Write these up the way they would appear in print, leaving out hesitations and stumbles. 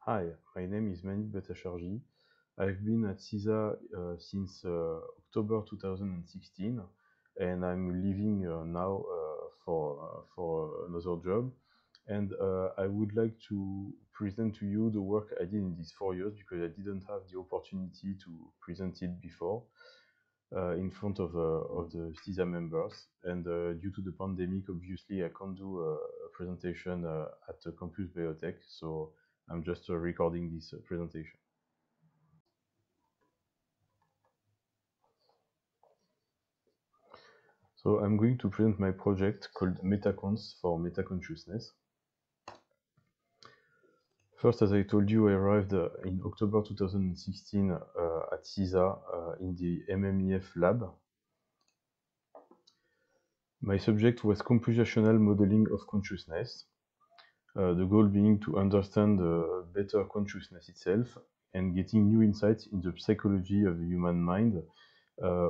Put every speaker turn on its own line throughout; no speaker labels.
Hi, my name is Manik Batasharji. I've been at CISA since October 2016, and I'm leaving now for another job. And I would like to present to you the work I did in these 4 years because I didn't have the opportunity to present it before in front of the CISA members. And due to the pandemic, obviously, I can't do a presentation at the Campus Biotech, so I'm just recording this presentation. So I'm going to present my project called MetaCons for Metaconsciousness. First, as I told you, I arrived in October 2016 at CISA in the MMEF lab. My subject was computational modeling of consciousness, the goal being to understand better consciousness itself and getting new insights in the psychology of the human mind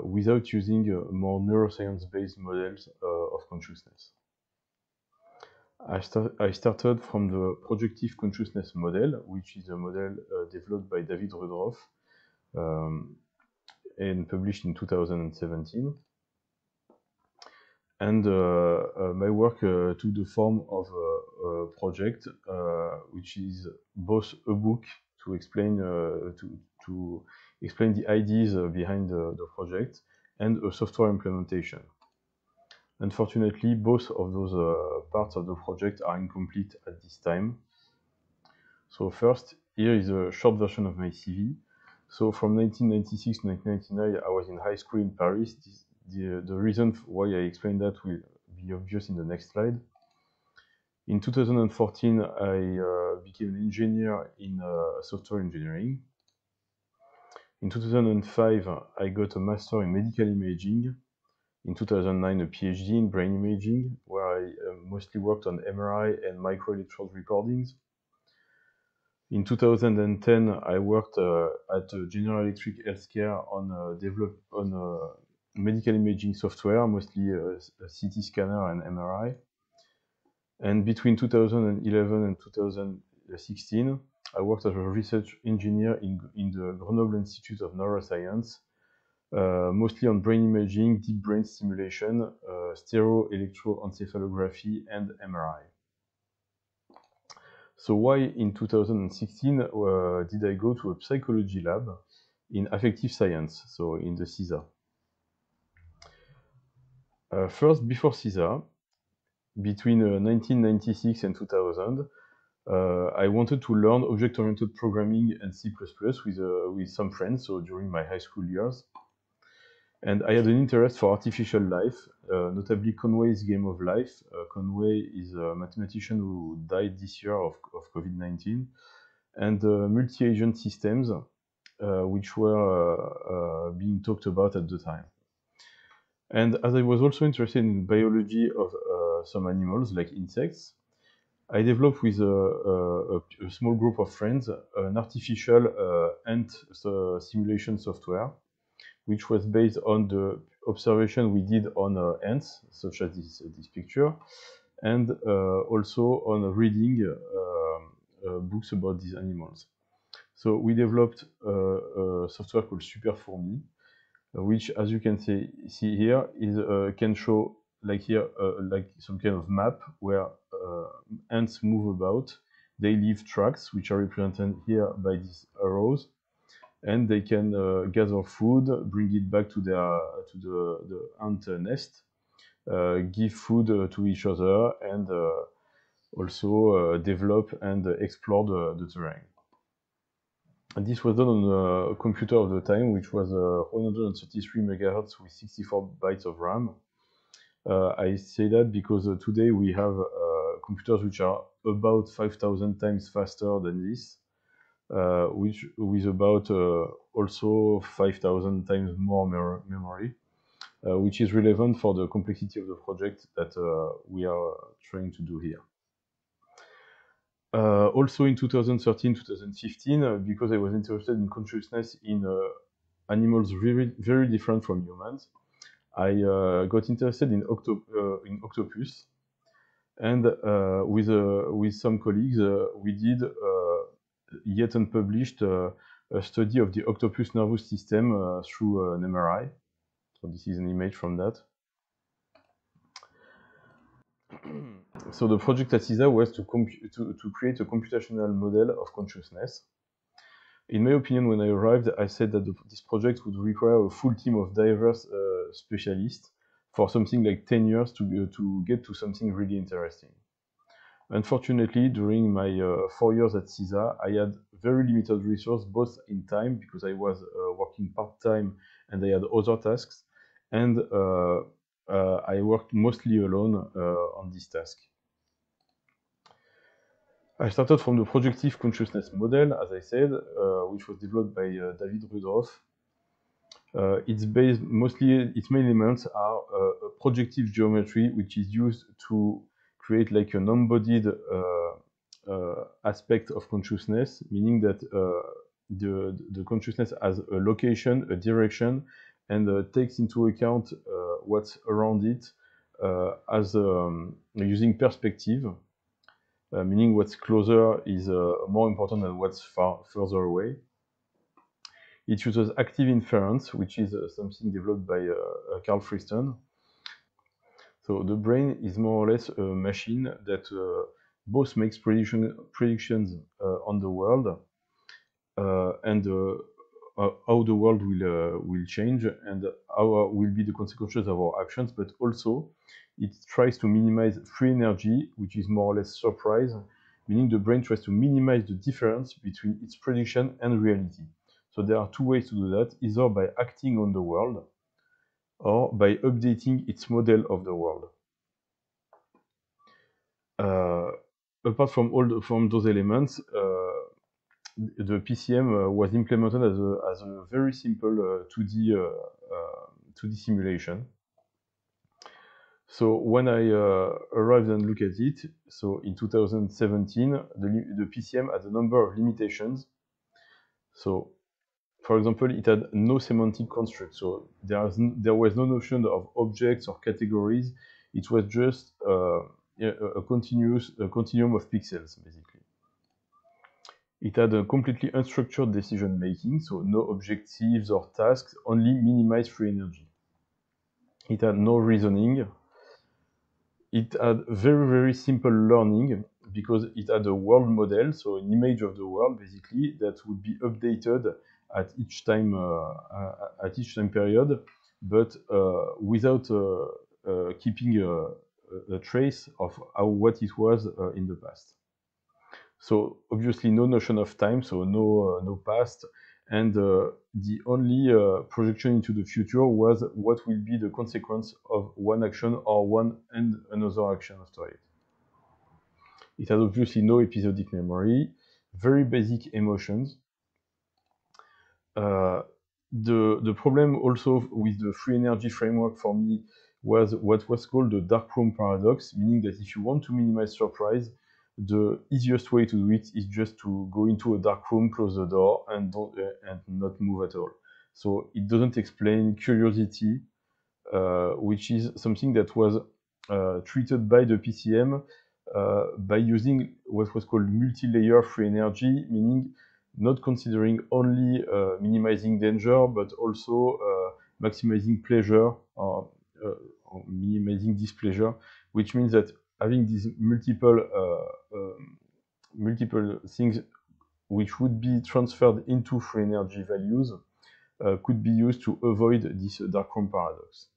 without using more neuroscience-based models of consciousness. I started from the projective consciousness model, which is a model developed by David Rudroff and published in 2017. And my work took the form of a project, which is both a book to explain to explain the ideas behind the project and a software implementation. Unfortunately, both of those parts of the project are incomplete at this time. So first, here is a short version of my CV. So from 1996 to 1999, I was in high school in Paris. The reason why I explain that will be obvious in the next slide. In 2014, I became an engineer in software engineering. In 2005, I got a master in medical imaging. In 2009, a PhD in brain imaging, where I mostly worked on MRI and microelectrode recordings. In 2010, I worked at General Electric Healthcare on medical imaging software, mostly a CT scanner and MRI. And between 2011 and 2016, I worked as a research engineer in the Grenoble Institute of Neuroscience, mostly on brain imaging, deep brain stimulation, stereoelectroencephalography, and MRI. So why in 2016 did I go to a psychology lab in affective science, so in the CISA? First, before CISA, between 1996 and 2000, I wanted to learn object-oriented programming and C++ with some friends, so during my high school years. And I had an interest for artificial life, notably Conway's Game of Life. Conway is a mathematician who died this year of COVID-19, and multi-agent systems, which were being talked about at the time. And as I was also interested in biology of some animals, like insects, I developed with a small group of friends an artificial ant simulation software, which was based on the observation we did on ants, such as this picture, and also on reading books about these animals. So we developed a software called SuperFourmi, which, as you can see here, can show like here like some kind of map where ants move about. They leave tracks, which are represented here by these arrows, and they can gather food, bring it back to the ant nest, give food to each other, and also develop and explore the terrain. And this was done on a computer of the time, which was 133 megahertz with 64 bytes of RAM. I say that because today we have computers which are about 5,000 times faster than this, which with about also 5,000 times more memory, which is relevant for the complexity of the project that we are trying to do here. Also in 2013, 2015, because I was interested in consciousness in animals very different from humans, I got interested in octopus, and with some colleagues, we did yet unpublished a study of the octopus nervous system through an MRI. So this is an image from that. So the project at CISA was to create a computational model of consciousness. In my opinion, when I arrived, I said that this project would require a full team of diverse specialists for something like 10 years to get to something really interesting. Unfortunately, during my 4 years at CISA, I had very limited resources, both in time, because I was working part-time and I had other tasks, and I worked mostly alone on this task. I started from the projective consciousness model, as I said, which was developed by David Rudroff. Its main elements are a projective geometry, which is used to create like an embodied aspect of consciousness, meaning that the consciousness has a location, a direction, and takes into account what's around it as using perspective. Meaning what's closer is more important than what's further away. It uses active inference, which is something developed by Carl Friston. So the brain is more or less a machine that both makes predictions on the world and how the world will change and how will be the consequences of our actions, but also it tries to minimize free energy, which is more or less surprise, meaning the brain tries to minimize the difference between its prediction and reality. So there are two ways to do that, either by acting on the world or by updating its model of the world. Apart from from those elements, the PCM was implemented as a very simple 2D simulation. So when I arrived and looked at it, so in 2017, the PCM had a number of limitations. So, for example, it had no semantic construct. So there was no notion of objects or categories. It was just a continuum of pixels, basically. It had a completely unstructured decision making, so no objectives or tasks, only minimized free energy. It had no reasoning. It had very simple learning because it had a world model, so an image of the world basically that would be updated at each time period, but without keeping a trace of what it was in the past. So obviously no notion of time, so no past, and the only projection into the future was what will be the consequence of one action or one and another action after it. It has obviously no episodic memory, very basic emotions. The problem also with the free energy framework for me was what was called the dark room paradox, meaning that if you want to minimize surprise, the easiest way to do it is just to go into a dark room, close the door, and not move at all. So it doesn't explain curiosity, which is something that was treated by the PCM by using what was called multi-layer free energy, meaning not considering only minimizing danger, but also maximizing pleasure or minimizing displeasure, which means that having these multiple things which would be transferred into free energy values could be used to avoid this dark room paradox.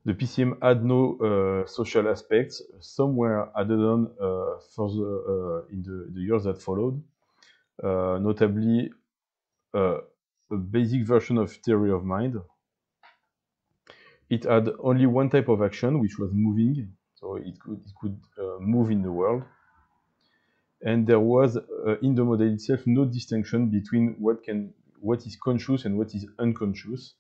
The PCM had no social aspects. Some were added on further in the years that followed, notably a basic version of theory of mind. It had only one type of action, which was moving, so it could move in the world. And there was, in the model itself, no distinction between what is conscious and what is unconscious.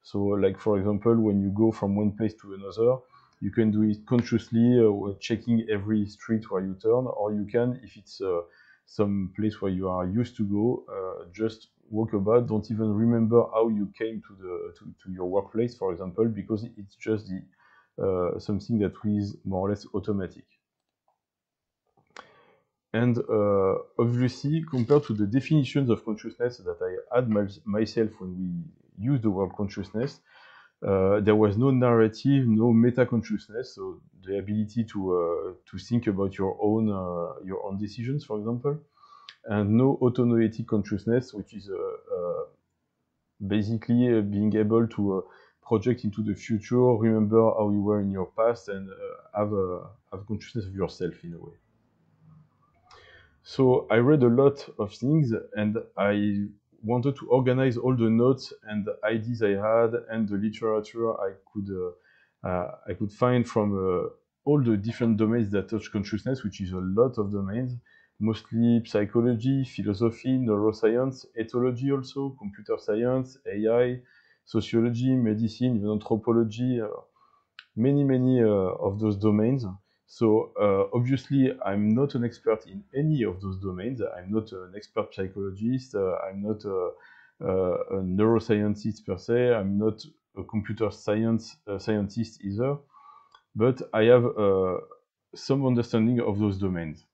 So, like for example, when you go from one place to another, you can do it consciously, checking every street where you turn, or you can, if it's some place where you are used to go, just walk about, don't even remember how you came to your workplace, for example, because it's just something that is more or less automatic. And obviously, compared to the definitions of consciousness that I had myself when we used the word consciousness, there was no narrative, no meta-consciousness, so the ability to think about your own decisions, for example, and no autonoetic consciousness, which is basically being able to project into the future, remember how you were in your past, and have consciousness of yourself in a way. So I read a lot of things, and I wanted to organize all the notes and the ideas I had and the literature I could find from all the different domains that touch consciousness, which is a lot of domains, mostly psychology, philosophy, neuroscience, ethology also, computer science, AI, sociology, medicine, even anthropology, many of those domains. So obviously, I'm not an expert in any of those domains. I'm not an expert psychologist. I'm not a neuroscientist per se. I'm not a computer science scientist either. But I have some understanding of those domains.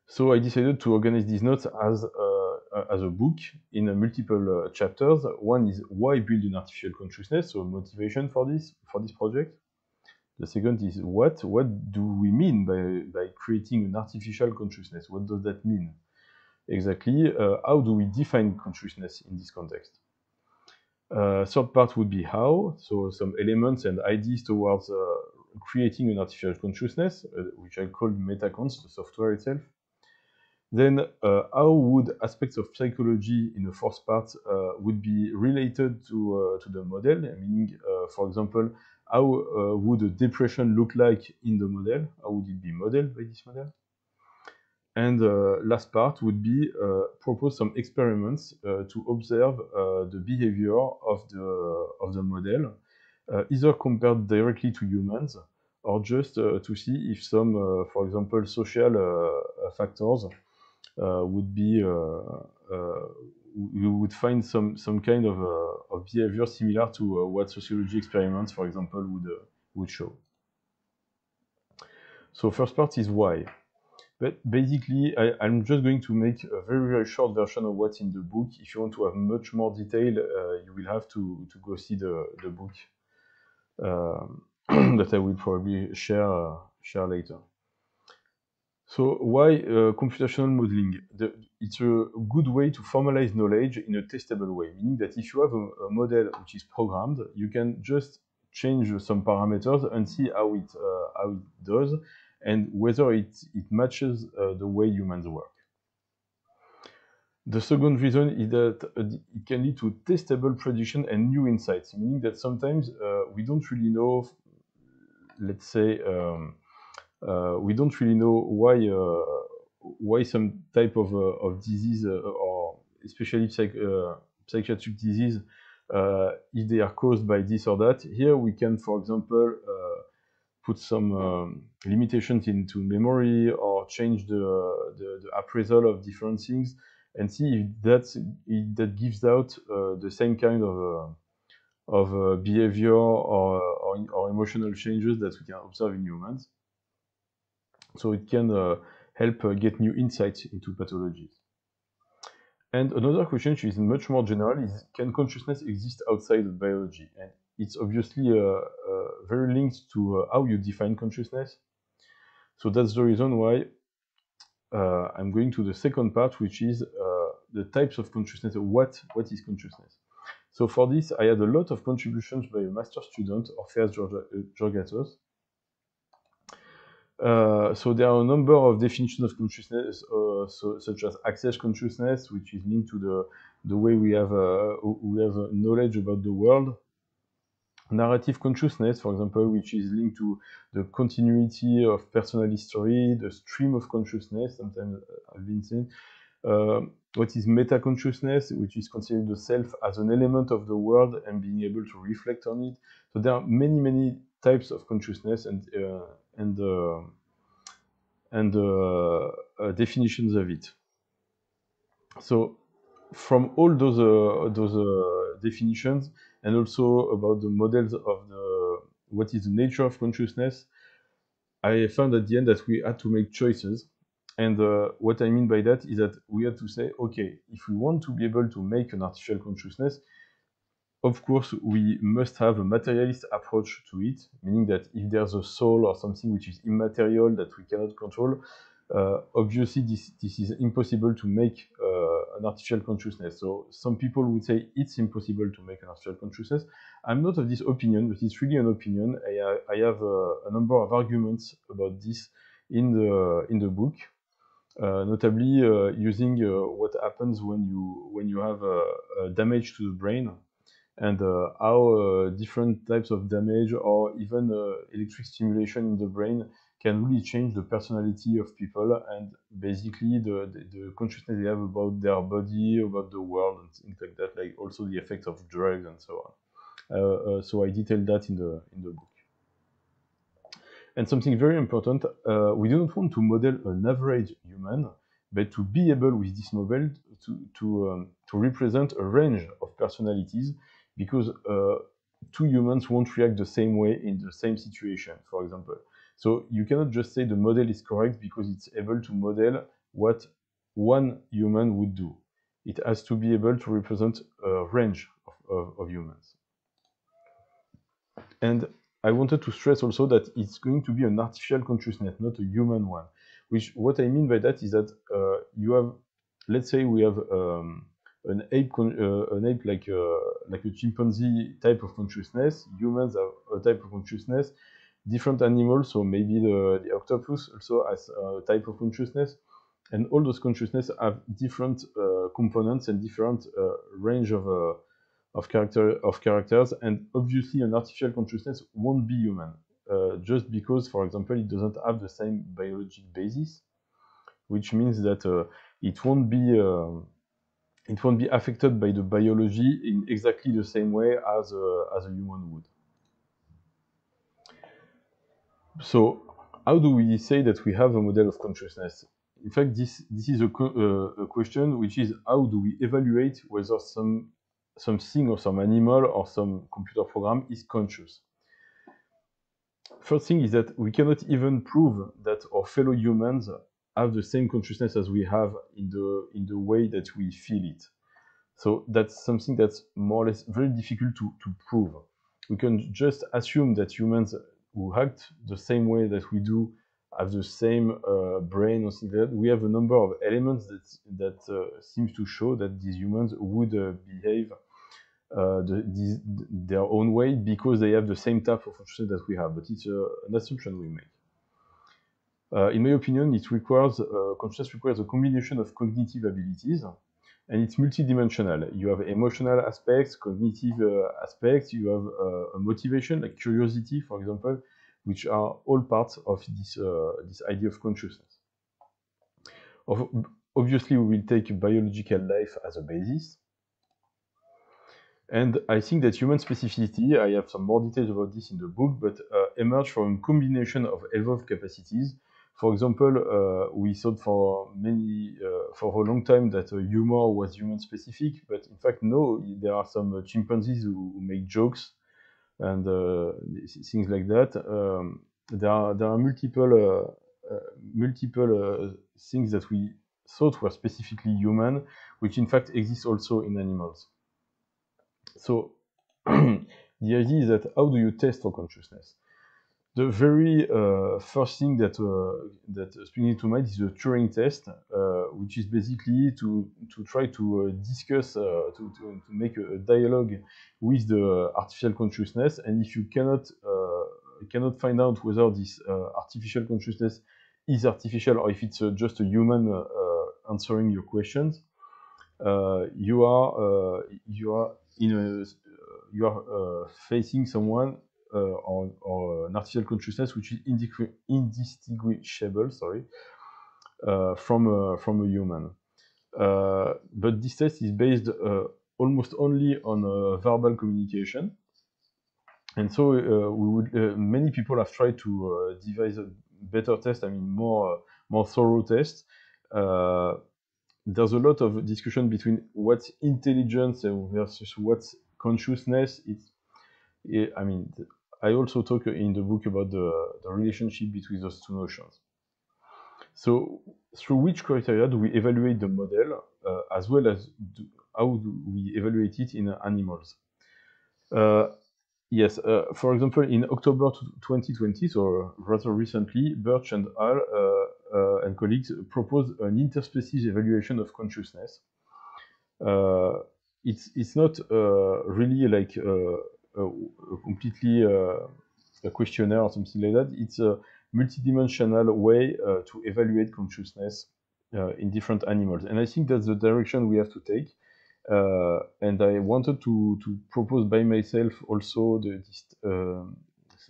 So I decided to organize these notes as a book in multiple chapters. One is why build an artificial consciousness, so motivation for this project. The second is what do we mean by creating an artificial consciousness? What does that mean exactly? How do we define consciousness in this context? Third part would be how, so some elements and ideas towards creating an artificial consciousness, which I called metacons, the software itself. Then how would aspects of psychology in the fourth part would be related to the model, meaning, for example, how would a depression look like in the model? How would it be modeled by this model? And last part would be propose some experiments to observe the behavior of the model, either compared directly to humans or just to see if some, for example, social factors would be you would find some kind of behavior similar to what sociology experiments, for example, would show. So first part is why. But basically, I'm just going to make a very short version of what's in the book. If you want to have much more detail, you will have to go see the book that I will probably share later. So why computational modeling? It's a good way to formalize knowledge in a testable way, meaning that if you have a model which is programmed, you can just change some parameters and see how it does and whether it matches the way humans work. The second reason is that it can lead to testable prediction and new insights, meaning that sometimes we don't really know, let's say, we don't really know why some type of disease or especially psychiatric disease, if they are caused by this or that. Here we can, for example, put some limitations into memory or change the appraisal of different things and see if that gives out the same kind of behavior or emotional changes that we can observe in humans. So it can help get new insights into pathologies. And another question, which is much more general, is can consciousness exist outside of biology? And it's obviously very linked to how you define consciousness. So that's the reason why I'm going to the second part, which is the types of consciousness. What is consciousness? So for this, I had a lot of contributions by a master student, Orpheas Georgatos. So there are a number of definitions of consciousness, such as access consciousness, which is linked to the way we have knowledge about the world. Narrative consciousness, for example, which is linked to the continuity of personal history, the stream of consciousness, sometimes I've been saying. What is meta-consciousness, which is considering the self as an element of the world and being able to reflect on it. So there are many types of consciousness and definitions of it. So from all those definitions and also about the models of what is the nature of consciousness, I found at the end that we had to make choices. And what I mean by that is that we had to say, okay, if we want to be able to make an artificial consciousness, of course, we must have a materialist approach to it, meaning that if there's a soul or something which is immaterial that we cannot control, obviously this is impossible to make an artificial consciousness. So some people would say it's impossible to make an artificial consciousness. I'm not of this opinion, but it's really an opinion. I have a number of arguments about this in the book. Notably using what happens when you have damage to the brain, and how different types of damage or even electric stimulation in the brain can really change the personality of people and basically the consciousness they have about their body, about the world, and things like that, like also the effects of drugs and so on. So I detailed that in the book. And something very important, we do not want to model an average human, but to be able with this model to represent a range of personalities, because two humans won't react the same way in the same situation, for example. So you cannot just say the model is correct because it's able to model what one human would do. It has to be able to represent a range of humans. And I wanted to stress also that it's going to be an artificial consciousness, not a human one. Which, what I mean by that is that you have, let's say we have an ape like a chimpanzee type of consciousness. Humans have a type of consciousness. Different animals, so maybe the octopus also has a type of consciousness, and all those consciousness have different components and different range of characters, and obviously an artificial consciousness won't be human, just because, for example, it doesn't have the same biologic basis, which means that it won't be affected by the biology in exactly the same way as a human would. So how do we say that we have a model of consciousness? In fact, this is a question, which is how do we evaluate whether something or some animal or some computer program is conscious? First thing is that we cannot even prove that our fellow humans have the same consciousness as we have in the way that we feel it. So that's something that's more or less very difficult to prove. We can just assume that humans who act the same way that we do have the same brain or something like that. We have a number of elements that seems to show that these humans would behave their own way because they have the same type of consciousness that we have, but it's an assumption we make. In my opinion, consciousness requires a combination of cognitive abilities, and it's multidimensional. You have emotional aspects, cognitive aspects, you have a motivation, like curiosity, for example, which are all parts of this idea of consciousness. Obviously, we will take biological life as a basis. And I think that human specificity, I have some more details about this in the book, but emerge from a combination of evolved capacities. For example, we thought for a long time that humor was human specific, but in fact, no, there are some chimpanzees who make jokes and things like that. There are multiple things that we thought were specifically human, which in fact exist also in animals. So the idea is that how do you test for consciousness? The very first thing that springs into mind is the Turing test, which is basically to try to discuss, to make a dialogue with the artificial consciousness, and if you cannot find out whether this artificial consciousness is artificial or if it's just a human answering your questions, you are facing someone or an artificial consciousness which is indistinguishable, from a human. But this test is based almost only on verbal communication, and so many people have tried to devise a better test. I mean, more thorough test. There's a lot of discussion between what's intelligence versus what's consciousness. I mean, I also talk in the book about the relationship between those two notions. So through which criteria do we evaluate the model, as well as how do we evaluate it in animals? Yes, for example, in October 2020, so rather recently, Birch and Hall and colleagues proposed an interspecies evaluation of consciousness. It's not really like a completely a questionnaire or something like that. It's a multidimensional way to evaluate consciousness in different animals, and I think that's the direction we have to take. And I wanted to propose by myself also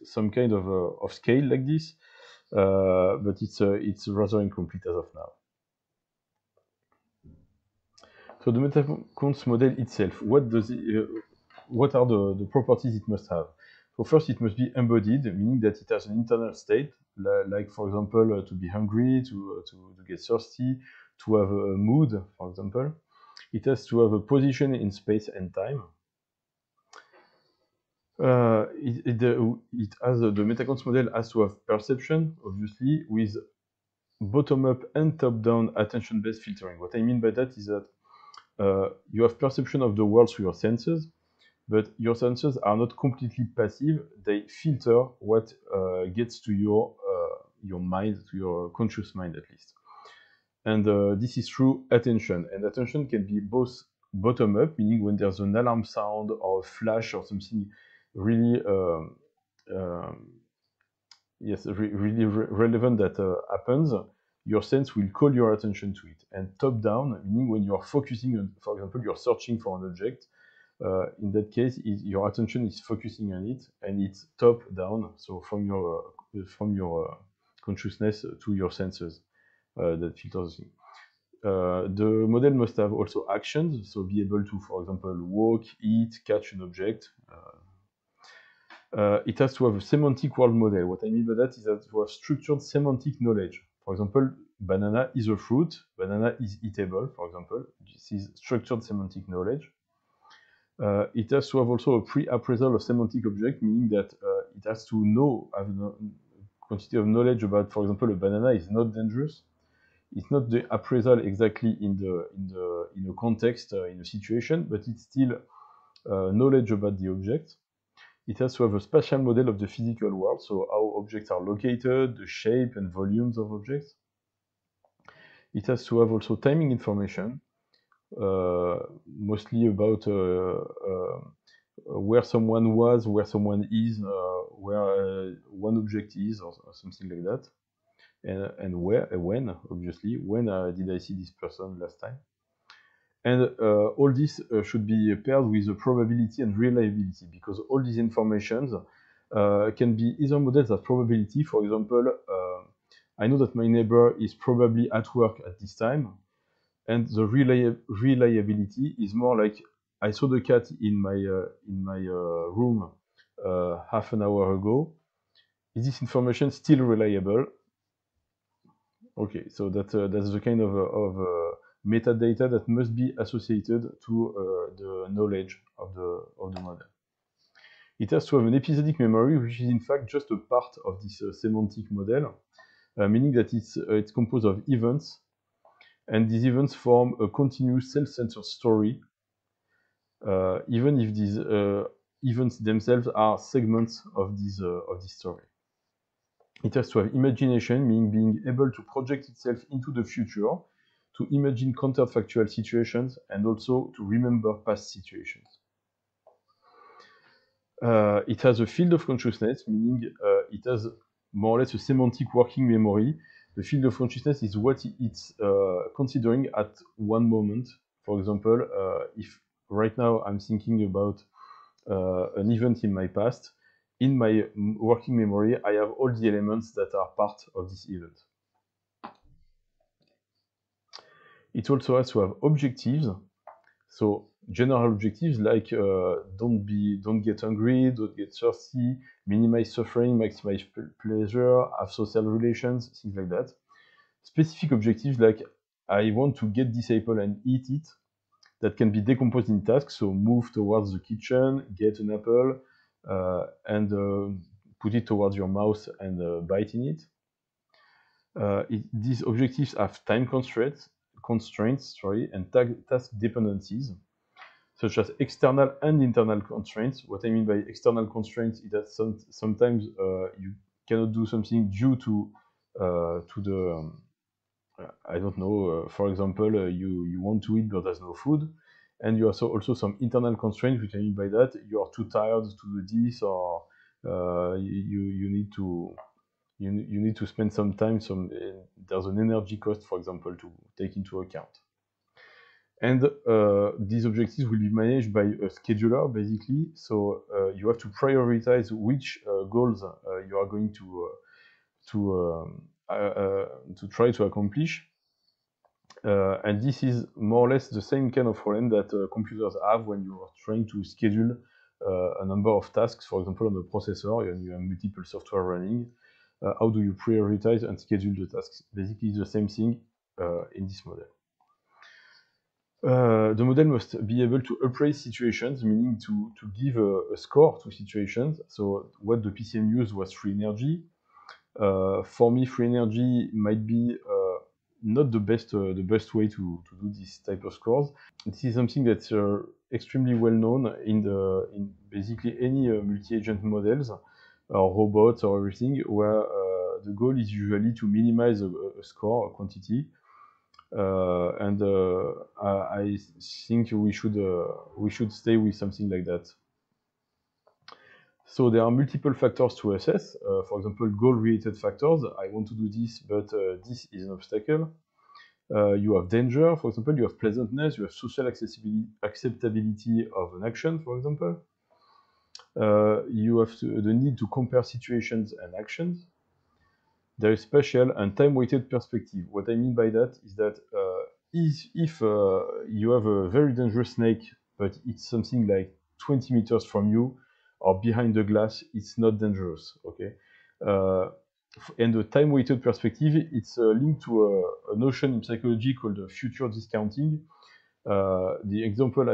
some kind of scale like this, but it's rather incomplete as of now. So the MetaCons model itself, what are the properties it must have? So first, it must be embodied, meaning that it has an internal state, like for example, to be hungry, to get thirsty, to have a mood, for example. It has to have a position in space and time. The MetaCons model has to have perception, obviously, with bottom-up and top-down attention-based filtering. What I mean by that is that you have perception of the world through your senses, but your senses are not completely passive. They filter what gets to your mind, to your conscious mind at least. And this is through attention. And attention can be both bottom-up, meaning when there's an alarm sound or a flash or something really really relevant that happens, your sense will call your attention to it. And top-down, meaning when you are focusing on, for example, you're searching for an object, in that case, your attention is focusing on it, and it's top-down, so from your consciousness to your senses that filters the thing. The model must have also actions, so be able to, for example, walk, eat, catch an object. It has to have a semantic world model. What I mean by that is that to have structured semantic knowledge. For example, banana is a fruit, banana is eatable, for example. This is structured semantic knowledge. It has to have also a pre-appraisal of semantic object, meaning that it has to have a quantity of knowledge about, for example, a banana is not dangerous. It's not the appraisal exactly in a context, in a situation, but it's still knowledge about the object. It has to have a spatial model of the physical world, so how objects are located, the shape and volumes of objects. It has to have also timing information, mostly about where someone was, where someone is, where one object is, or something like that. And where, when, obviously, when did I see this person last time? And all this should be paired with the probability and reliability, because all these informations can be either modeled as probability. For example, I know that my neighbor is probably at work at this time, and the reliability is more like I saw the cat in my room half an hour ago. Is this information still reliable? Okay, so that's the kind of metadata that must be associated to the knowledge of the model. It has to have an episodic memory, which is in fact just a part of this semantic model, meaning that it's composed of events, and these events form a continuous self-centered story, even if these events themselves are segments of this story. It has to have imagination, meaning being able to project itself into the future, to imagine counterfactual situations, and also to remember past situations. It has a field of consciousness, meaning it has more or less a semantic working memory. The field of consciousness is what it's considering at one moment. For example, if right now I'm thinking about an event in my past, in my working memory, I have all the elements that are part of this event. It also has to have objectives. So general objectives like don't get hungry, don't get thirsty, minimize suffering, maximize pleasure, have social relations, things like that. Specific objectives like I want to get this apple and eat it, that can be decomposed in tasks. So move towards the kitchen, get an apple, and put it towards your mouth and bite in it. These objectives have time constraints, and task dependencies, such as external and internal constraints. What I mean by external constraints is that sometimes you cannot do something due to the I don't know. For example, you want to eat but there's no food, and you also some internal constraints. Which I mean by that, you are too tired to do this, or you need to you need to spend some time. There's an energy cost, for example, to take into account. And these objectives will be managed by a scheduler, basically. So you have to prioritize which goals you are going to try to accomplish. And this is more or less the same kind of problem that computers have when you are trying to schedule a number of tasks, for example, on a processor, and you have multiple software running. How do you prioritize and schedule the tasks? Basically, the same thing in this model. The model must be able to appraise situations, meaning to give a score to situations. So what the PCM used was free energy. For me, free energy might be not the best way to do this type of scores. This is something that's extremely well known in basically any multi-agent models or robots or everything, where the goal is usually to minimize a score, a quantity. I think we should stay with something like that. So there are multiple factors to assess. For example, goal-related factors. I want to do this, but this is an obstacle. You have danger, for example. You have pleasantness. You have social acceptability of an action, for example. You have the need to compare situations and actions. There is spatial and time-weighted perspective. What I mean by that is that if you have a very dangerous snake, but it's something like 20 meters from you or behind the glass, it's not dangerous, okay? And the time-weighted perspective, it's linked to a notion in psychology called future discounting. The example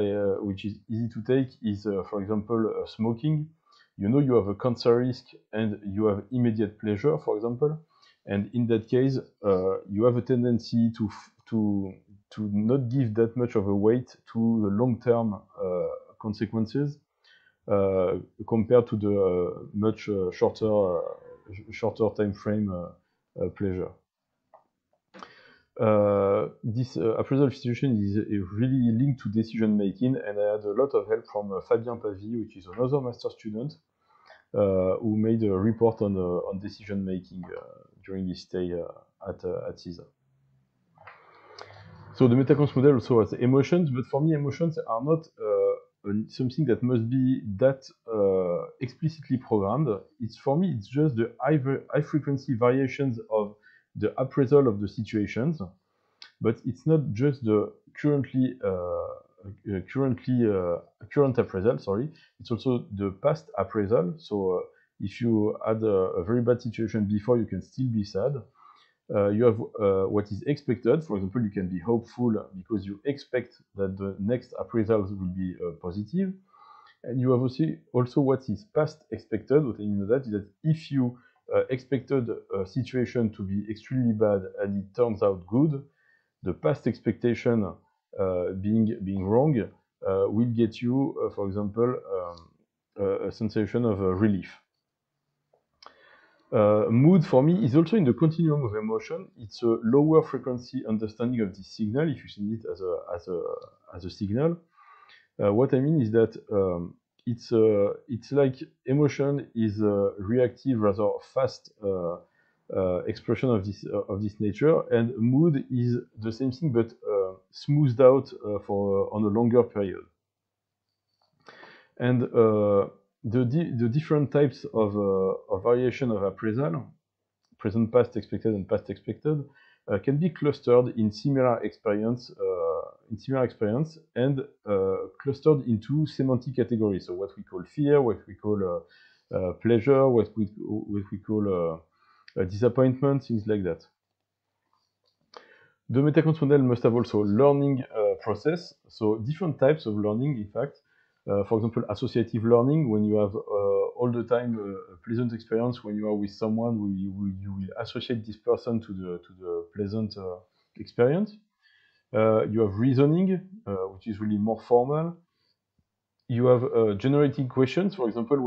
which is easy to take is, for example, smoking. You know you have a cancer risk and you have immediate pleasure, for example. And in that case, you have a tendency to not give that much of a weight to the long-term consequences compared to the much shorter time frame pleasure. This appraisal situation is really linked to decision making, and I had a lot of help from Fabien Pavie, which is another master student, who made a report on decision making during his stay at CISA. So the MetaCons model also has emotions, but for me, emotions are not something that must be that explicitly programmed. For me, it's just the high frequency variations of the appraisal of the situations, but it's not just the current appraisal. Sorry, it's also the past appraisal. So if you had a very bad situation before, you can still be sad. You have what is expected. For example, you can be hopeful because you expect that the next appraisals will be positive. And you have also what is past expected. What I mean by that is that if you expected a situation to be extremely bad and it turns out good, the past expectation being wrong will get you, for example, a sensation of relief. Mood, for me, is also in the continuum of emotion. It's a lower frequency understanding of this signal, if you see it as a signal. What I mean is that it's like emotion is a reactive, rather fast expression of this nature, and mood is the same thing, but smoothed out on a longer period. And the different types of variation of appraisal, present, past, expected, and past expected, can be clustered in similar experience, and clustered into semantic categories. So what we call fear, what we call pleasure, what we call disappointment, things like that. The MetaCons model must have also learning process. So different types of learning, in fact. For example, associative learning, when you have all the time a pleasant experience when you are with someone who you will associate this person to the pleasant experience. You have reasoning, which is really more formal. You have generating questions. For example,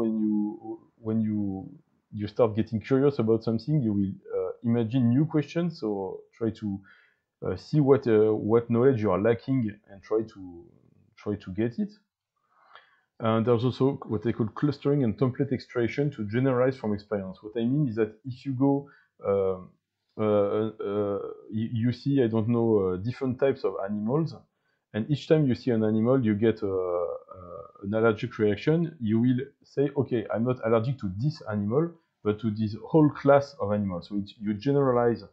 when you start getting curious about something, you will imagine new questions. So try to see what knowledge you are lacking and try to get it. And there's also what they call clustering and template extraction to generalize from experience. What I mean is that if you go, you see, I don't know, different types of animals, and each time you see an animal, you get an allergic reaction, you will say, okay, I'm not allergic to this animal, but to this whole class of animals. So you generalize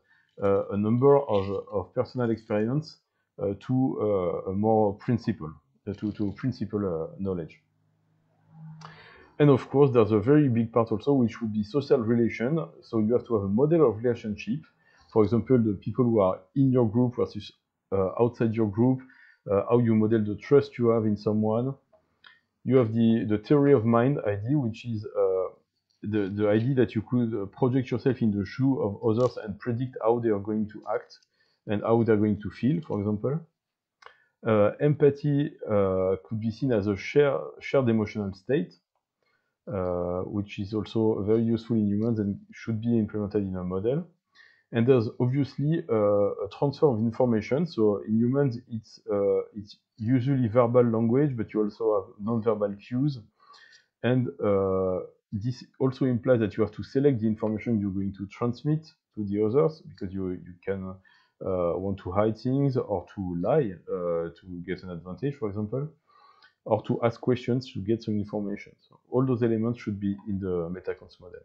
a number of personal experience to a more principle, to principle knowledge. And of course, there's a very big part also, which would be social relation. So you have to have a model of relationship. For example, the people who are in your group versus outside your group, how you model the trust you have in someone. You have the theory of mind idea, which is the idea that you could project yourself in the shoe of others and predict how they are going to act and how they're going to feel, for example. Empathy could be seen as a shared emotional state. Which is also very useful in humans and should be implemented in a model. And there's obviously a transfer of information. So in humans, it's usually verbal language, but you also have non-verbal cues. And this also implies that you have to select the information you're going to transmit to the others, because you can want to hide things or to lie to get an advantage, for example, or to ask questions to get some information. So all those elements should be in the MetaCons model.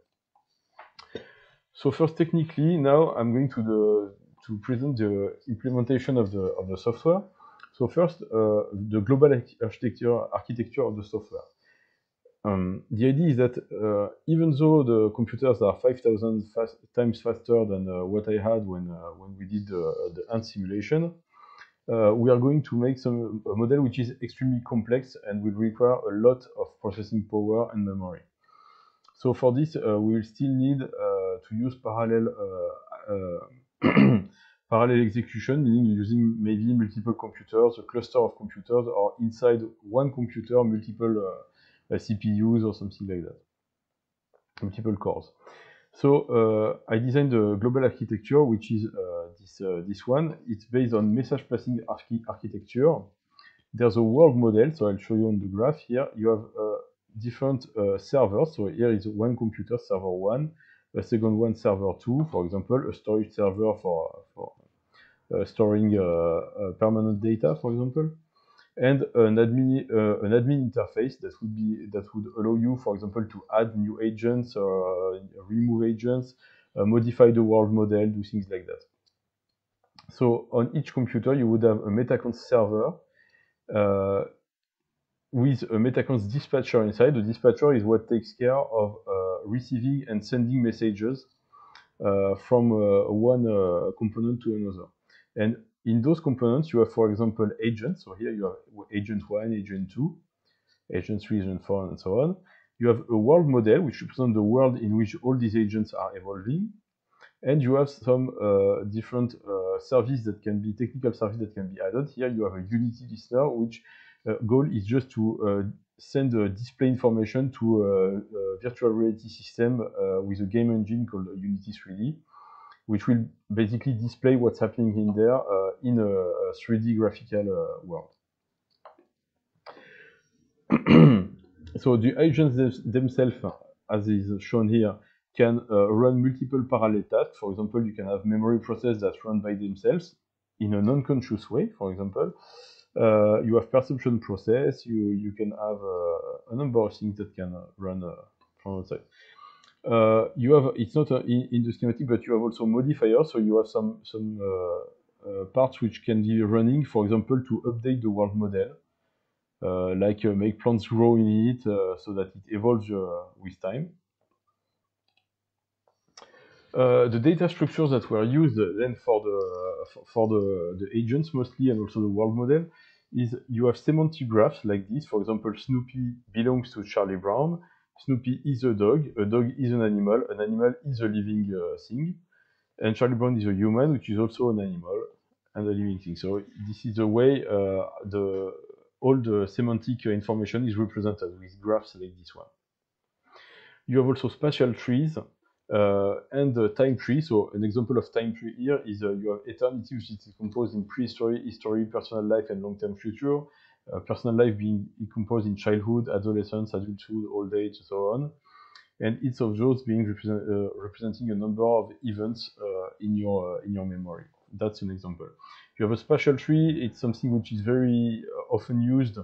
So first, technically, now I'm going to present the implementation of the software. So first, the global architecture of the software. The idea is that even though the computers are 5,000 times faster than what I had when we did the Ant simulation, we are going to make a model which is extremely complex and will require a lot of processing power and memory. So for this, we will still need to use parallel execution, meaning using maybe multiple computers, a cluster of computers, or inside one computer, multiple CPUs or something like that, multiple cores. So I designed the global architecture, which is this one. It's based on message passing architecture. There's a world model, so I'll show you on the graph here. You have different servers. So here is one computer, server 1, a second one, server 2, for example, a storage server for storing permanent data, for example, and an admin interface that would allow you, for example, to add new agents or remove agents, modify the world model, do things like that. So on each computer, you would have a MetaCons server with a MetaCons dispatcher inside. The dispatcher is what takes care of receiving and sending messages from one component to another. And in those components, you have, for example, agents. So here you have agent 1, agent 2, agent 3, agent 4, and so on. You have a world model, which represents the world in which all these agents are evolving. And you have some different service that can be, technical service that can be added. Here you have a Unity listener, which goal is just to send display information to a virtual reality system with a game engine called Unity 3D, which will basically display what's happening in there in a 3D graphical world. So the agents themselves, as is shown here, can run multiple parallel tasks. For example, you can have memory process that run by themselves in a non-conscious way, for example. You have perception process, you can have a number of things that can run from outside. You have, it's not in the schematic, but you have also modifiers, so you have some parts which can be running, for example, to update the world model, like make plants grow in it so that it evolves with time. The data structures that were used then for the agents mostly, and also the world model, is you have semantic graphs like this. For example, Snoopy belongs to Charlie Brown. Snoopy is a dog is an animal is a living thing, and Charlie Brown is a human, which is also an animal and a living thing. So this is the way all the semantic information is represented with graphs like this one. You have also spatial trees and time tree. So an example of time tree here is you have eternity, which is composed in prehistory, history, personal life, and long-term future. Personal life being composed in childhood, adolescence, adulthood, old age, so on. And each of those being representing a number of events in your memory. That's an example. You have a spatial tree. It's something which is very often used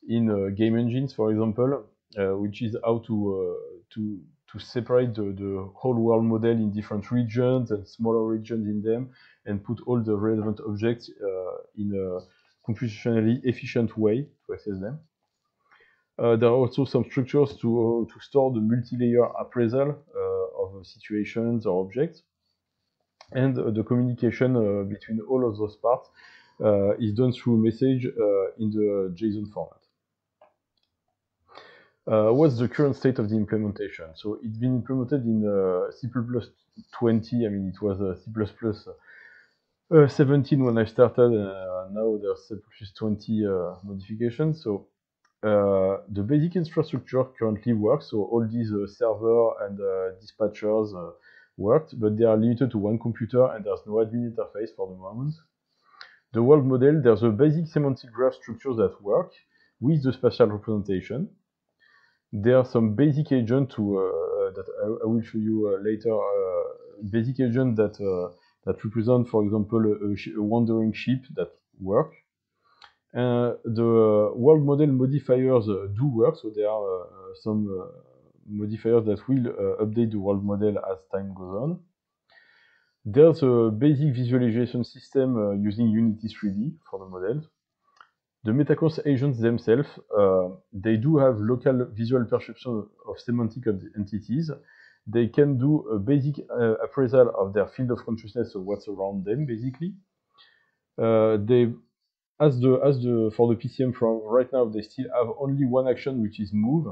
in game engines, for example, which is how to separate the whole world model in different regions and smaller regions in them, and put all the relevant objects in a computationally efficient way to access them. There are also some structures to store the multi-layer appraisal of situations or objects. And the communication between all of those parts is done through message in the JSON format. What's the current state of the implementation? So it's been implemented in C++ 20. I mean, it was C++ 17 when I started. Now there's C++ 20 modifications. So the basic infrastructure currently works. So all these server and dispatchers worked, but they are limited to one computer and there's no admin interface for the moment. The world model, there's a basic semantic graph structure that work with the spatial representation. There are some basic agents that I will show you later. Basic agents that represent, for example, a wandering sheep that work. The world model modifiers do work, so there are some modifiers that will update the world model as time goes on. There's a basic visualization system using Unity 3D for the models. The MetaCons agents themselves, they do have local visual perception of semantic of the entities. They can do a basic appraisal of their field of consciousness, so what's around them, basically. As for the PCM from right now, they still have only one action, which is move.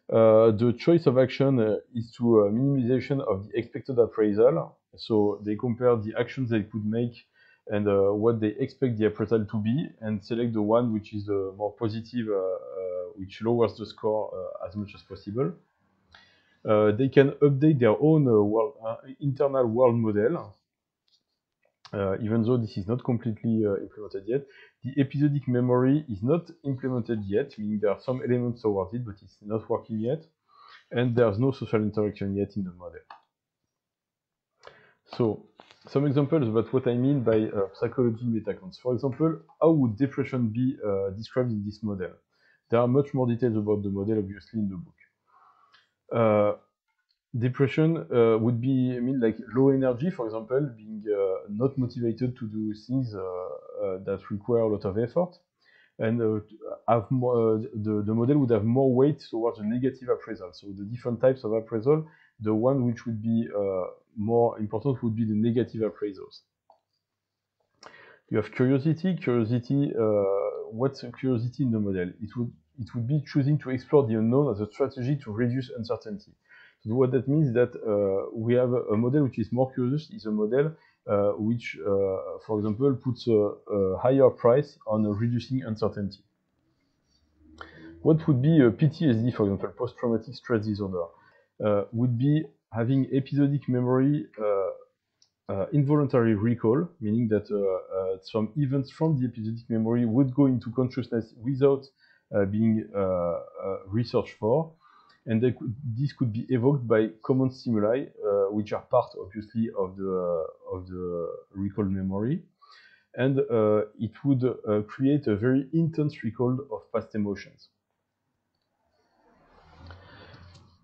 The choice of action is to minimization of the expected appraisal. So they compare the actions they could make and what they expect the appraisal to be, and select the one which is more positive, which lowers the score as much as possible. They can update their own internal world model. Even though this is not completely implemented yet. The episodic memory is not implemented yet, meaning there are some elements towards it, but it's not working yet. And there's no social interaction yet in the model. So, some examples about what I mean by psychology metacons. For example, how would depression be described in this model? There are much more details about the model, obviously, in the book. Depression would be like low energy, for example, being not motivated to do things that require a lot of effort, and have more, the model would have more weight towards a negative appraisal. So the different types of appraisal, the one which would be more important would be the negative appraisals. You have curiosity. Curiosity, what's curiosity in the model? It would be choosing to explore the unknown as a strategy to reduce uncertainty. So what that means is that we have a model which is more curious, is a model which, for example, puts a higher price on reducing uncertainty. What would be PTSD, for example, post-traumatic stress disorder? Would be having episodic memory, involuntary recall, meaning that some events from the episodic memory would go into consciousness without being researched for. And this could be evoked by common stimuli, which are part, obviously, of the recall memory. And it would create a very intense recall of past emotions.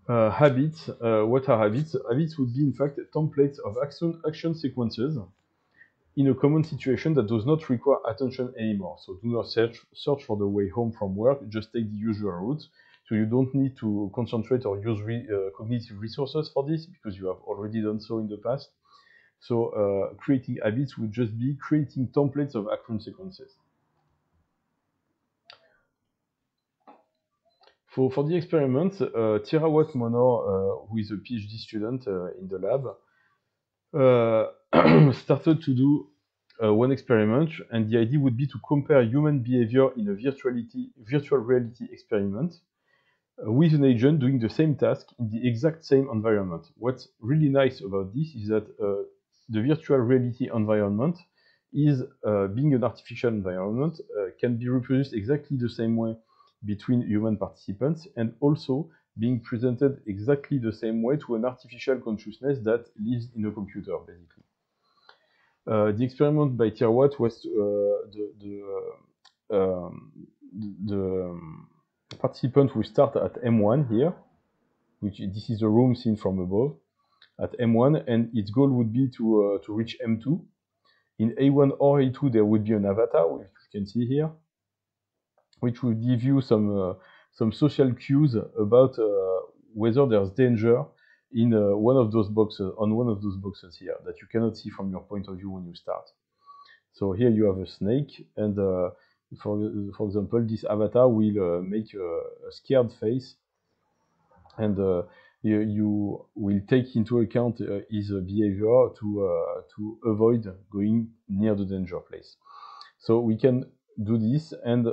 Habits. What are habits? Habits would be, in fact, templates of action sequences in a common situation that does not require attention anymore. So do not search for the way home from work, just take the usual route. So you don't need to concentrate or use cognitive resources for this, because you have already done so in the past. So creating habits would just be creating templates of action sequences. For the experiment, Tirawat Monor, who is a PhD student in the lab, started to do one experiment, and the idea would be to compare human behavior in a virtual reality experiment with an agent doing the same task in the exact same environment. What's really nice about this is that the virtual reality environment is, being an artificial environment, can be reproduced exactly the same way between human participants, and also being presented exactly the same way to an artificial consciousness that lives in a computer, basically. The experiment by Tirawat was the participant will start at M1 here, which this is the room seen from above, at M1, and its goal would be to reach M2. In A1 or A2, there would be an avatar, which you can see here, which will give you some social cues about whether there's danger in one of those boxes, on one of those boxes here, that you cannot see from your point of view when you start. So here you have a snake, and for example, this avatar will make a scared face, and you will take into account his behavior to avoid going near the danger place. So we can do this and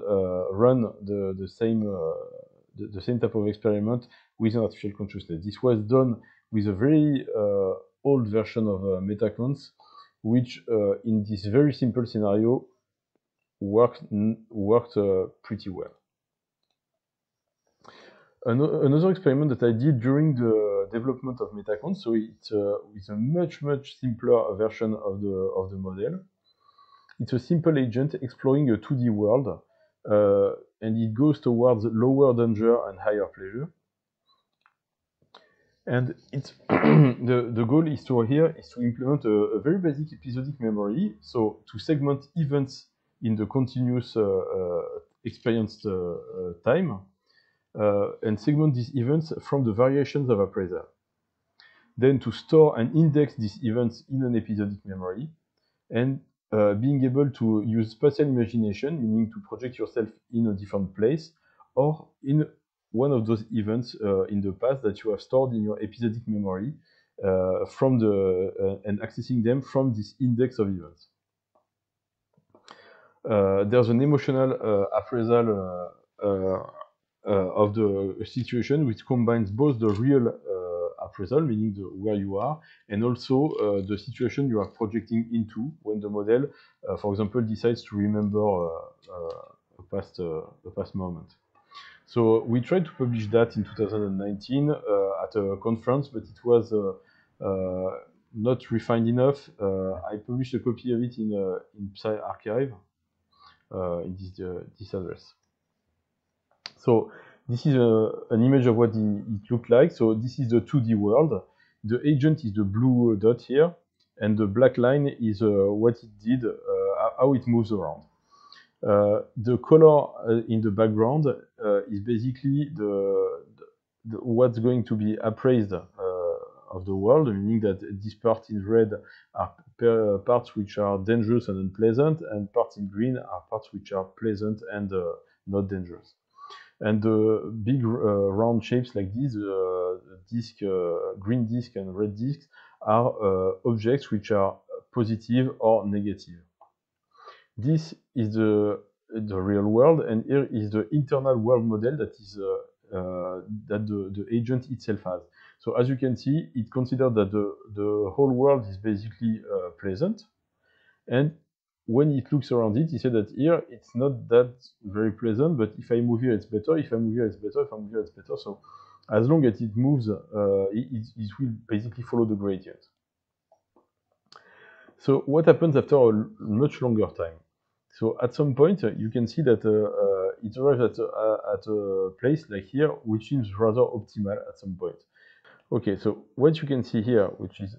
run the same type of experiment with an artificial consciousness. This was done with a very old version of MetaQuants, which in this very simple scenario worked pretty well. Another experiment that I did during the development of MetaQuants, so it's a much simpler version of the model. It's a simple agent exploring a 2D world, and it goes towards lower danger and higher pleasure. And it's the goal is to implement a very basic episodic memory, so to segment events in the continuous experienced time, and segment these events from the variations of appraisal. Then to store and index these events in an episodic memory, and being able to use spatial imagination, meaning to project yourself in a different place, or in one of those events in the past that you have stored in your episodic memory, and accessing them from this index of events. There's an emotional appraisal of the situation, which combines both the real appraisal, meaning where you are, and also the situation you are projecting into when the model, for example, decides to remember a past moment. So we tried to publish that in 2019 at a conference, but it was not refined enough. I published a copy of it in PsyArchive in this address. So this is an image of what it looked like. So this is the 2D world. The agent is the blue dot here, and the black line is what it did, how it moves around. The color in the background is basically what's going to be appraised of the world, meaning that these parts in red are parts which are dangerous and unpleasant, and parts in green are parts which are pleasant and not dangerous. And the big round shapes like these, green disk and red disks, are objects which are positive or negative. This is the real world, and here is the internal world model that is that the agent itself has. So as you can see, it considers that the whole world is basically pleasant, and when it looks around it, he said that here it's not that very pleasant, but if I move here, it's better. If I move here, it's better. If I move here, it's better. So as long as it moves, it will basically follow the gradient. So what happens after a much longer time? So at some point, you can see that it arrives at a place like here, which seems rather optimal at some point. Okay, so what you can see here, which is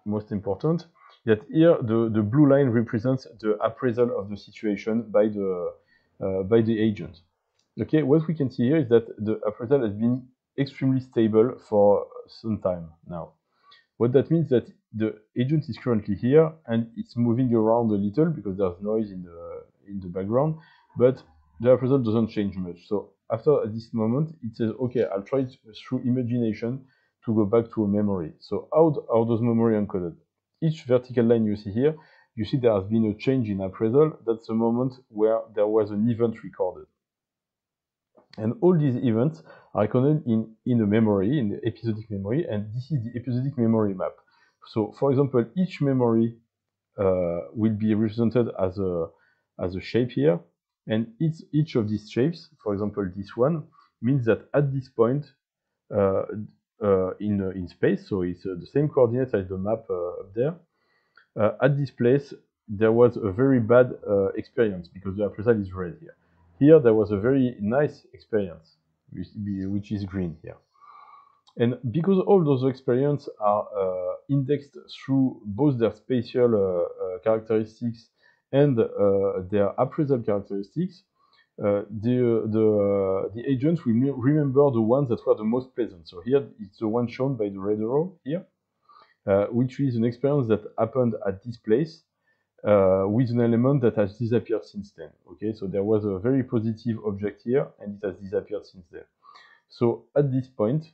most important, that here the blue line represents the appraisal of the situation by the agent. Okay, what we can see here is that the appraisal has been extremely stable for some time now. What that means that the agent is currently here and it's moving around a little because there's noise in the background, but the appraisal doesn't change much. So after this moment, it says, okay, I'll try it through imagination to go back to a memory. So how does memory encoded? Each vertical line you see here, you see there has been a change in appraisal. That's the moment where there was an event recorded. And all these events are recorded in a memory, in the episodic memory, and this is the episodic memory map. So for example, each memory will be represented as a shape here, and each of these shapes, for example this one, means that at this point in space, so it's the same coordinates as the map up there, at this place there was a very bad experience because the appraisal is red here. Here there was a very nice experience, which is green here. And because all those experiences are indexed through both their spatial characteristics and their appraisal characteristics, the agent will remember the ones that were the most pleasant. So here it's the one shown by the red arrow here, which is an experience that happened at this place with an element that has disappeared since then. Okay, so there was a very positive object here, and it has disappeared since then. So at this point,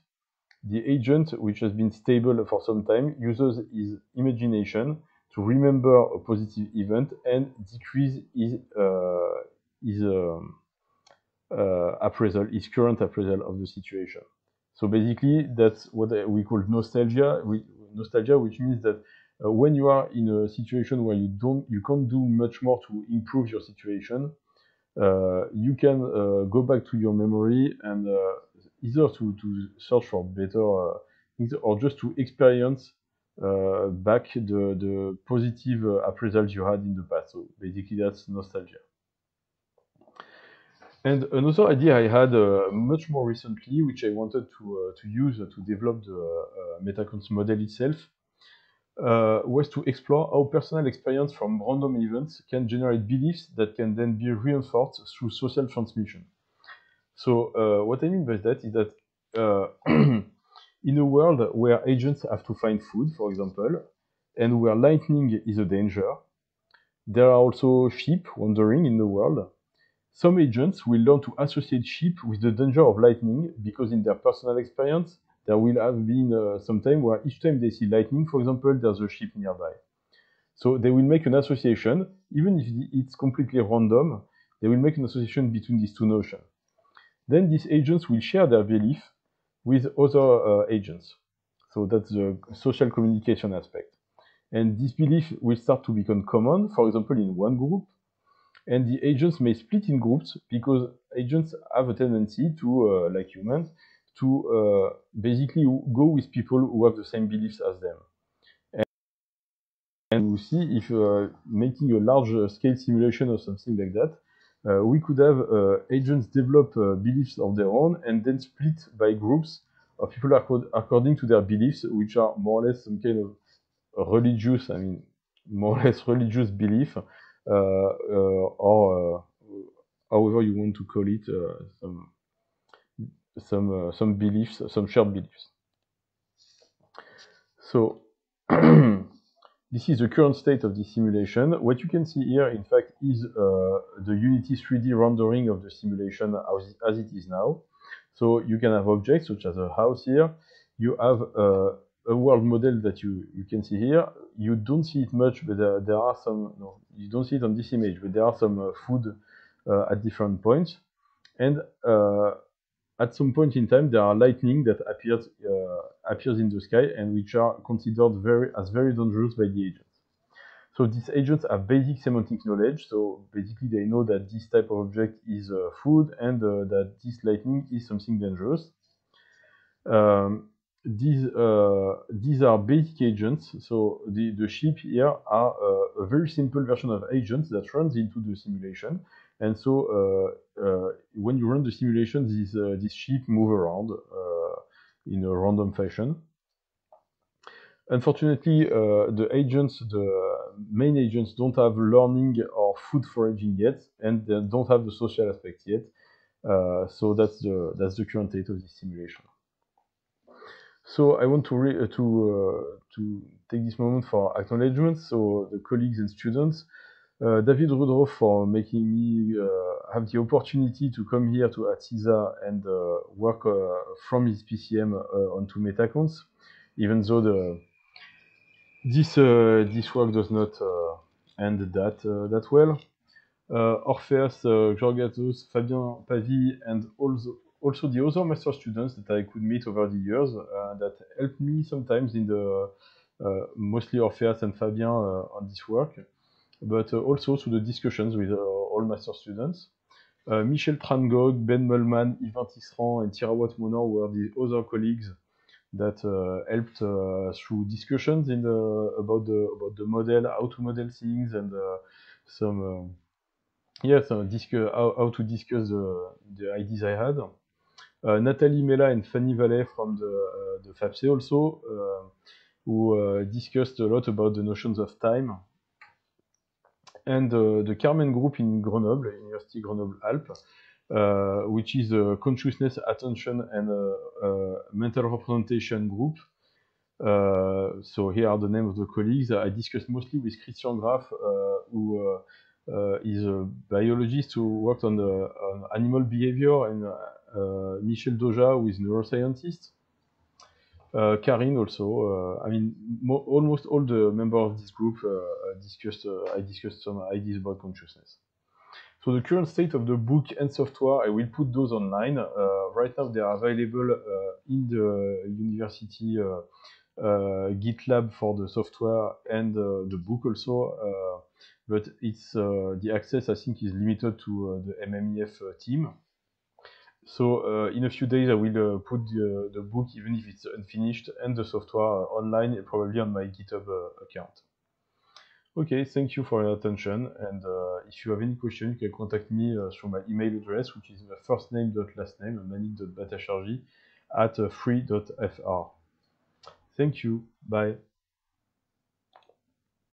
the agent, which has been stable for some time, uses his imagination to remember a positive event and decrease his appraisal, his current appraisal of the situation. So basically, that's what we call nostalgia. Nostalgia, which means that when you are in a situation where you can't do much more to improve your situation, you can go back to your memory and either to search for better things or just to experience back the positive appraisals you had in the past. So basically, that's nostalgia. And another idea I had much more recently, which I wanted to use to develop the MetaCons model itself, was to explore how personal experience from random events can generate beliefs that can then be reinforced through social transmission. So what I mean by that is that in a world where agents have to find food, for example, and where lightning is a danger, there are also sheep wandering in the world. Some agents will learn to associate sheep with the danger of lightning because in their personal experience, there will have been some time where each time they see lightning, for example, there's a sheep nearby. So they will make an association, even if it's completely random, they will make an association between these two notions. Then these agents will share their belief with other agents. So that's the social communication aspect. And this belief will start to become common, for example, in one group. And the agents may split in groups because agents have a tendency to, like humans, to basically go with people who have the same beliefs as them. And we see if making a large scale simulation or something like that, we could have agents develop beliefs of their own and then split by groups of people according to their beliefs, which are more or less some kind of religious, more or less religious belief, or however you want to call it, some beliefs, some shared beliefs. So this is the current state of the simulation. What you can see here, in fact, is the Unity 3D rendering of the simulation as it is now. So you can have objects such as a house here. You have a world model that you can see here. You don't see it much, but there are some, no, you don't see it on this image, but there are some food at different points. And at some point in time, there are lightning that appears in the sky and which are considered as very dangerous by the agents. So these agents have basic semantic knowledge. So basically, they know that this type of object is food and that this lightning is something dangerous. These are basic agents. So the sheep here are a very simple version of agents that runs into the simulation. And so when you run the simulation, these sheep move around in a random fashion. Unfortunately, the main agents don't have learning or food foraging yet, and they don't have the social aspect yet. So that's the current state of this simulation. So I want to take this moment for acknowledgements. So the colleagues and students. David Rudroff for making me have the opportunity to come here to Atiza and work from his PCM on two meta accounts, even though this work does not end that well. Orpheus, Georgatos, Fabien Pavie, and also the other master students that I could meet over the years that helped me sometimes in the mostly Orpheus and Fabien on this work, but also through the discussions with all master students. Michel Trangog, Ben Mullman, Yvan Tisserand, and Tirawat Monor were the other colleagues that helped through discussions about the model, how to model things, and some how to discuss the ideas I had. Nathalie Mella and Fanny Vallet from the FAPSE also, who discussed a lot about the notions of time. And the Carmen group in Grenoble, University Grenoble-Alpes, which is a consciousness, attention, and mental representation group. So here are the names of the colleagues. I discussed mostly with Christian Graff, who is a biologist who worked on animal behavior, and Michel Doja, who is a neuroscientist. Karine also. I mean, almost all the members of this group I discussed some ideas about consciousness. So the current state of the book and software, I will put those online. Right now they are available in the university GitLab for the software and the book also, but it's the access I think is limited to the MMEF team. So in a few days I will put the book, even if it's unfinished, and the software online, probably on my GitHub account. Okay, thank you for your attention, and if you have any question, you can contact me through my email address, which is first name.last name, manik.batacharji@free.fr. Thank you, bye.